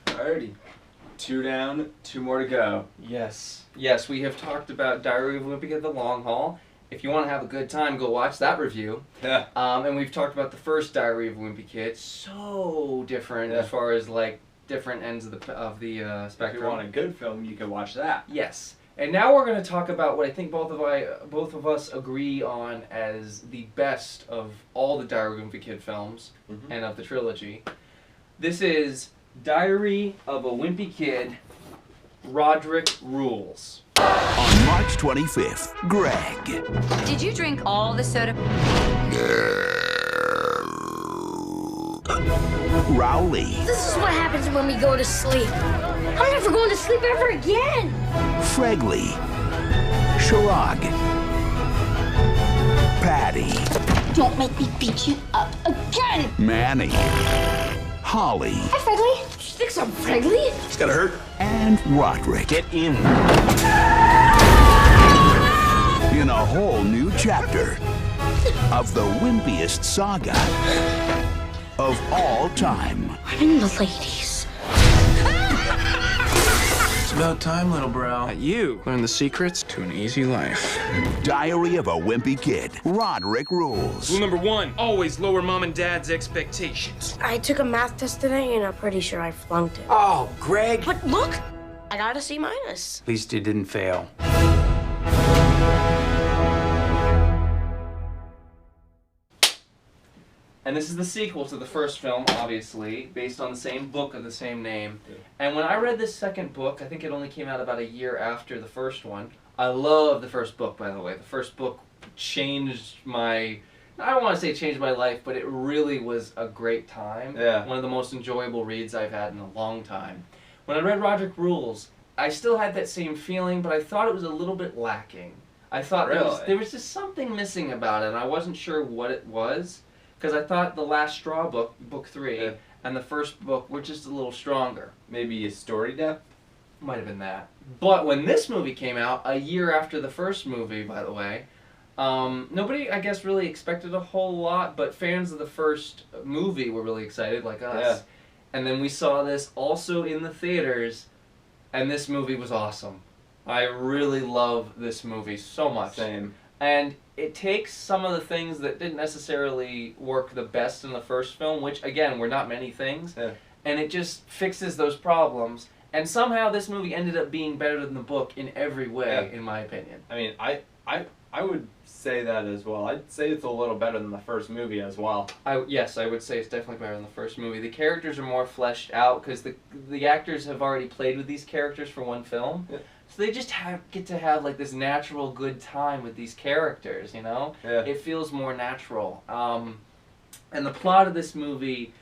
Alrighty. 2 down, 2 more to go. Yes. Yes, we have talked about Diary of Wimpy Kid: The Long Haul. If you want to have a good time, go watch that review. Yeah. And we've talked about the first Diary of Wimpy Kid. So different as far as like different ends of the spectrum. If you want a good film, you can watch that. Yes. And now we're going to talk about what I think both of us agree on as the best of all the Diary of a Wimpy Kid films and of the trilogy. This is Diary of a Wimpy Kid, Rodrick Rules. On March 25th, Greg. Did you drink all the soda? Rowley. This is what happens when we go to sleep. I'm never going to sleep ever again. Fregley. Sharag. Patty. Don't make me beat you up again. Manny. Holly. Hi, Fregley. Did you stick some Fregley? It's gonna hurt. And Rodrick. Get in. In a whole new chapter of the wimpiest saga of all time. I'm the ladies. It's about time, little bro. You learn the secrets to an easy life. Diary of a Wimpy Kid. Rodrick Rules. Rule number 1, always lower mom and dad's expectations. I took a math test today, and I'm pretty sure I flunked it. Oh, Greg. But look, I got a C minus. At least you didn't fail. And this is the sequel to the first film, obviously, based on the same book of the same name. Yeah. And when I read this second book, I think it only came out about a year after the first one. I love the first book, by the way. The first book changed my... I don't want to say changed my life, but it really was a great time. Yeah. One of the most enjoyable reads I've had in a long time. When I read Rodrick Rules, I still had that same feeling, but I thought it was a little bit lacking. I thought there was just something missing about it, and I wasn't sure what it was. Because I thought the Last Straw book, book 3, and the first book were just a little stronger. Maybe a story depth? Might have been that. But when this movie came out, a year after the first movie, by the way, nobody, I guess, really expected a whole lot, but fans of the first movie were really excited, like us. Yeah. And then we saw this also in the theaters, and this movie was awesome. I really love this movie so much. Same. And it takes some of the things that didn't necessarily work the best in the first film, which, again, were not many things, and it just fixes those problems. And somehow this movie ended up being better than the book in every way, in my opinion. I mean, I would say that as well. I'd say it's a little better than the first movie as well. Yes, I would say it's definitely better than the first movie. The characters are more fleshed out because the actors have already played with these characters for one film. Yeah. So they just get to have like this natural good time with these characters, you know? Yeah. It feels more natural. And the plot of this movie,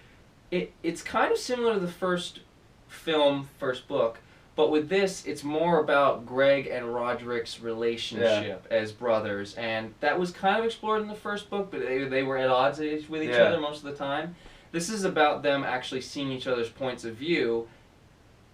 it's kind of similar to the first film, first book, but with this, it's more about Greg and Roderick's relationship as brothers. And that was kind of explored in the first book, but they were at odds with each other most of the time. This is about them actually seeing each other's points of view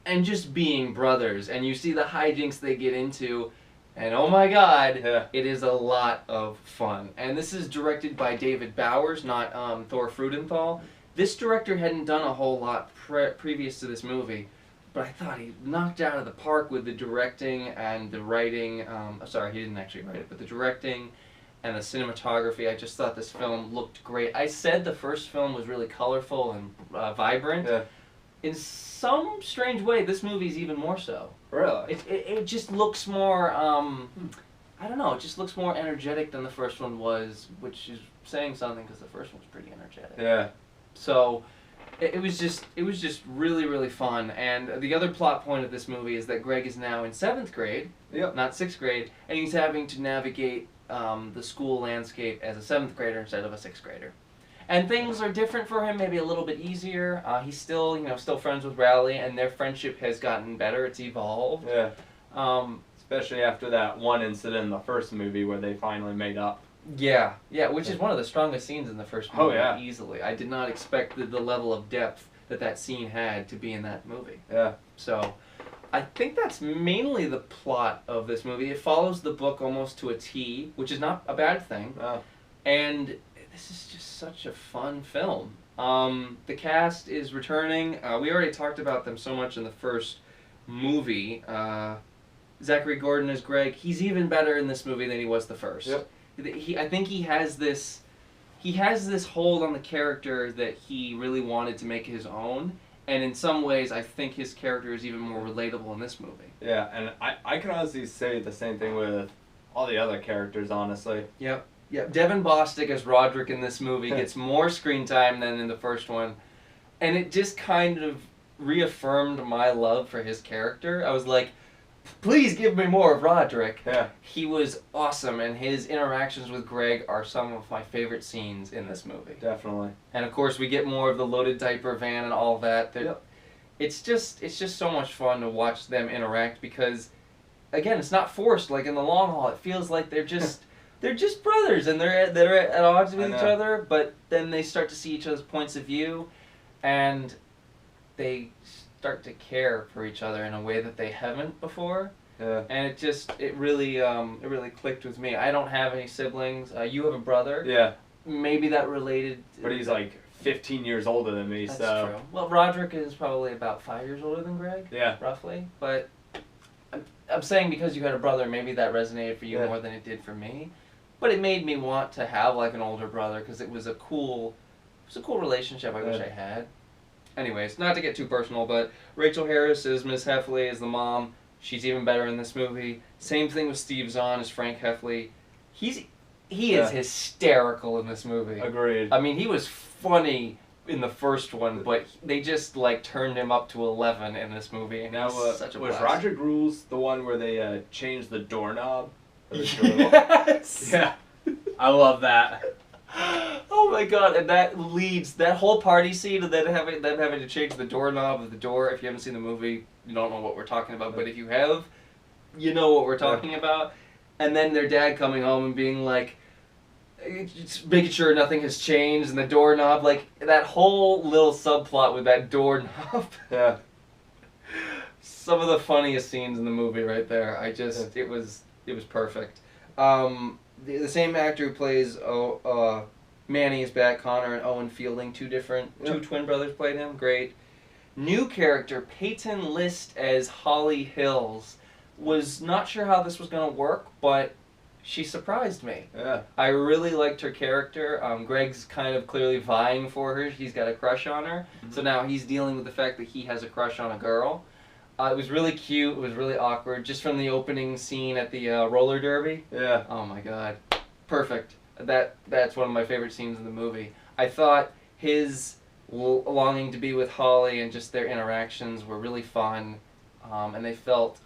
and just being brothers, and you see the hijinks they get into, and oh my god, it is a lot of fun. And this is directed by David Bowers, not Thor Freudenthal. This director hadn't done a whole lot previous to this movie, but I thought he knocked out of the park with the directing and the writing. Sorry, he didn't actually write it, but the directing and the cinematography. I just thought this film looked great. I said the first film was really colorful and vibrant. Yeah. In some strange way, this movie's even more so. Really? It just looks more, I don't know, it just looks more energetic than the first one was, which is saying something because the first one was pretty energetic. Yeah. So, it was just really, really fun. And the other plot point of this movie is that Greg is now in 7th grade, not 6th grade, and he's having to navigate the school landscape as a 7th grader instead of a 6th grader. And things are different for him, maybe a little bit easier. He's still, still friends with Rowley, and their friendship has gotten better. It's evolved. Yeah. Especially after that one incident in the first movie where they finally made up. Yeah, which is one of the strongest scenes in the first movie, easily. I did not expect the level of depth that scene had to be in that movie. Yeah. So, I think that's mainly the plot of this movie. It follows the book almost to a T, which is not a bad thing. And this is just such a fun film. The cast is returning. We already talked about them so much in the first movie. Zachary Gordon as Greg. He's even better in this movie than he was the first. Yep. I think he has this hold on the character that he really wanted to make his own. And in some ways, I think his character is even more relatable in this movie. Yeah, and I can honestly say the same thing with all the other characters, honestly. Yep. Devin Bostic as Rodrick in this movie gets more screen time than in the first one. And it just kind of reaffirmed my love for his character. I was like, please give me more of Rodrick. Yeah. He was awesome, and his interactions with Greg are some of my favorite scenes in this movie. Definitely. And of course, we get more of the loaded diaper van and all that. Yep. It's just so much fun to watch them interact because, again, it's not forced. Like in the long haul, it feels like they're just brothers and they're at odds with each other. But then they start to see each other's points of view, and they start to care for each other in a way that they haven't before. Yeah. And it really clicked with me. I don't have any siblings. You have a brother. Yeah. Maybe that related. But he's like 15 years older than me, That's so. true. Well, Rodrick is probably about 5 years older than Greg. Yeah. Roughly. But I'm saying because you had a brother, maybe that resonated for you Yeah. more than it did for me. But it made me want to have like an older brother because it was a cool relationship I wish I had. Anyways, not to get too personal, but Rachel Harris as Miss Heffley as the mom. She's even better in this movie. Same thing with Steve Zahn as Frank Heffley. He is hysterical in this movie. Agreed. I mean, he was funny in the first one, but they just like turned him up to 11 in this movie, and Now, he's such a was blast. Rodrick Rules the one where they changed the doorknob? Yes. Yeah. I love that. Oh my god! And that whole party scene of them having to change the doorknob of the door. If you haven't seen the movie, you don't know what we're talking about. But if you have, you know what we're talking about. And then their dad coming home and being like, just making sure nothing has changed, and the doorknob, like that whole little subplot with that doorknob. Yeah. Some of the funniest scenes in the movie right there. It was perfect. The same actor who plays Manny is back. Connor and Owen Fielding, two twin brothers played him. Great. New character Peyton List as Holly Hills. Was not sure how this was going to work, but she surprised me. Yeah. I really liked her character. Greg's kind of clearly vying for her. He's got a crush on her. Mm-hmm. So now he's dealing with the fact that he has a crush on a girl. It was really cute. It was really awkward. Just from the opening scene at the roller derby. Yeah. Oh my god. Perfect. That's one of my favorite scenes in the movie. I thought his longing to be with Holly and just their interactions were really fun. And they felt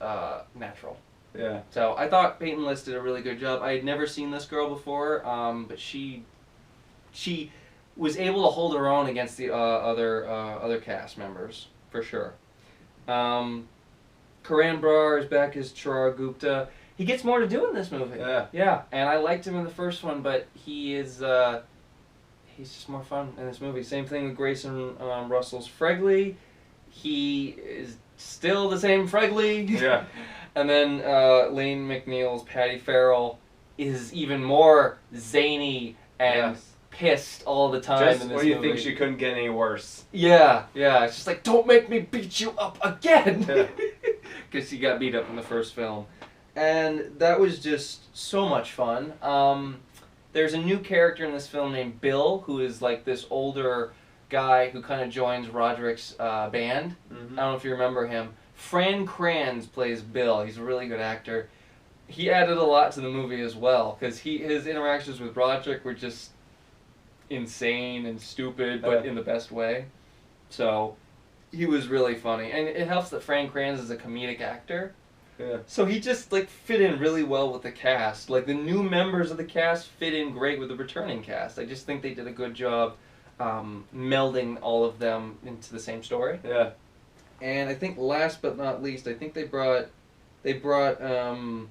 natural. Yeah. So I thought Peyton List did a really good job. I had never seen this girl before, but she was able to hold her own against the other cast members for sure. Karan Brar is back as Charar Gupta. He gets more to do in this movie. Yeah. Yeah, and I liked him in the first one, but he's just more fun in this movie. Same thing with Grayson Russell's Fregley. He is still the same Fregley. Yeah. And then Lane McNeil's Patty Farrell is even more zany and pissed all the time in this movie. What do you think she couldn't get any worse? Yeah. It's just like, don't make me beat you up again! Because she got beat up in the first film. And that was just so much fun. There's a new character in this film named Bill, who is like this older guy who kind of joins Roderick's band. Mm-hmm. I don't know if you remember him. Fran Kranz plays Bill. He's a really good actor. He added a lot to the movie as well, because his interactions with Rodrick were just insane and stupid, but in the best way. So he was really funny. And it helps that Fran Kranz is a comedic actor. Yeah. So he just like fit in really well with the cast. Like the new members of the cast fit in great with the returning cast. I just think they did a good job melding all of them into the same story. Yeah. And I think last but not least, I think they brought Andrew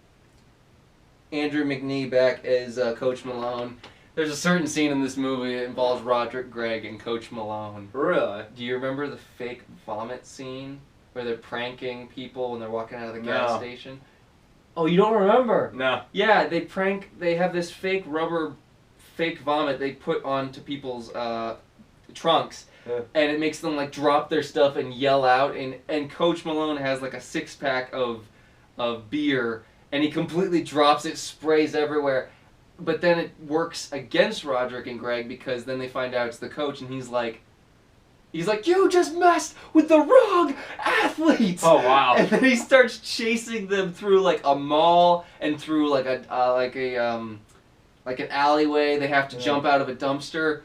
McNee back as Coach Malone. There's a certain scene in this movie that involves Rodrick, Greg, and Coach Malone. Really? Do you remember the fake vomit scene where they're pranking people when they're walking out of the gas station? Oh, you don't remember? No. Yeah, they have this fake rubber fake vomit they put onto people's trunks. Yeah. And it makes them like drop their stuff and yell out. And Coach Malone has like a 6-pack of beer, and he completely drops it, sprays everywhere. But then it works against Rodrick and Greg because then they find out it's the coach, and he's like, you just messed with the wrong athlete. Oh wow! And then he starts chasing them through like a mall and through like an alleyway. They have to jump out of a dumpster.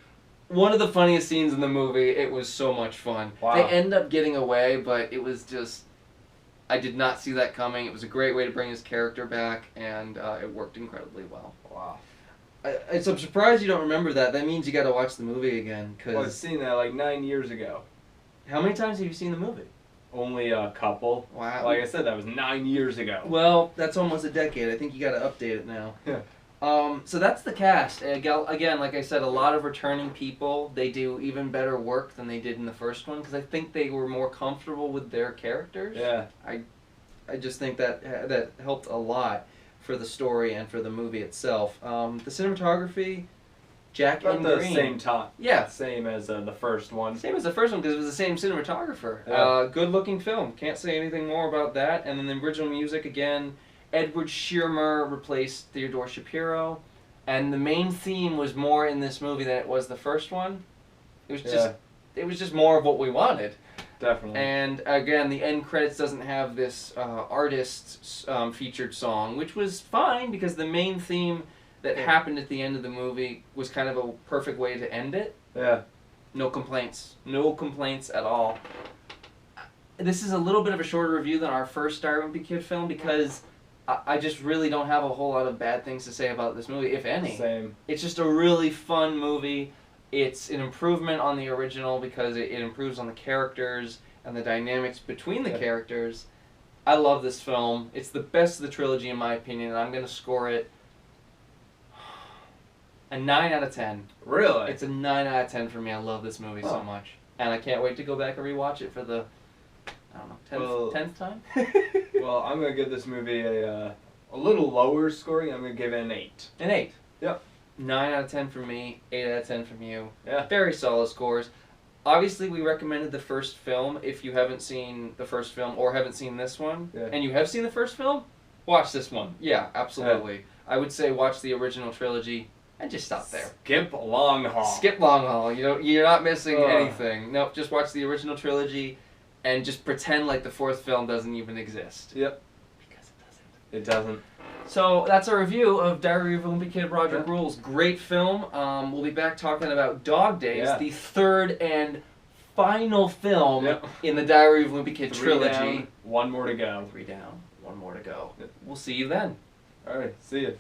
One of the funniest scenes in the movie. It was so much fun. Wow. They end up getting away, but it was just, I did not see that coming. It was a great way to bring his character back, and it worked incredibly well. Wow. I'm surprised you don't remember that. That means you got to watch the movie again. Well, I've seen that like 9 years ago. How many times have you seen the movie? Only a couple. Wow. Like I said, that was 9 years ago. Well, that's almost a decade. I think you got to update it now. Yeah. So that's the cast. Again, like I said, a lot of returning people. They do even better work than they did in the first one because I think they were more comfortable with their characters. Yeah. I just think that helped a lot for the story and for the movie itself. The cinematography, Jack About and the Green. same time. Yeah. Same as the first one. Same as the first one because it was the same cinematographer. Yeah. Good looking film. Can't say anything more about that. And then the original music again. Edward Shearmur replaced Theodore Shapiro, and the main theme was more in this movie than it was the first one. It was just more of what we wanted. Definitely. And again, the end credits doesn't have this artist featured song, which was fine because the main theme that happened at the end of the movie was kind of a perfect way to end it. Yeah. No complaints. No complaints at all. This is a little bit of a shorter review than our first Wimpy Kid film because I just really don't have a whole lot of bad things to say about this movie, if any. Same. It's just a really fun movie. It's an improvement on the original because it improves on the characters and the dynamics between the characters. I love this film. It's the best of the trilogy in my opinion, and I'm going to score it a 9 out of 10. Really? It's a 9 out of 10 for me. I love this movie so much. And I can't wait to go back and rewatch it for the, I don't know, 10th time? Well, I'm going to give this movie a little lower scoring. I'm going to give it an 8. An 8. Yep. 9 out of 10 from me, 8 out of 10 from you. Yeah. Very solid scores. Obviously, we recommended the first film. If you haven't seen the first film or haven't seen this one, and you have seen the first film, watch this one. Yeah, absolutely. Yeah. I would say watch the original trilogy and just stop there. Skip Long Haul. Skip Long Haul. You're not missing anything. Nope, just watch the original trilogy and just pretend like the fourth film doesn't even exist. Yep. Because it doesn't. It doesn't. So that's our review of Diary of a Wimpy Kid, Rodrick Rules. Great film. We'll be back talking about Dog Days, the third and final film in the Diary of a Wimpy Kid trilogy. Down, one more to go. 3 down, 1 more to go. We'll see you then. All right, see you.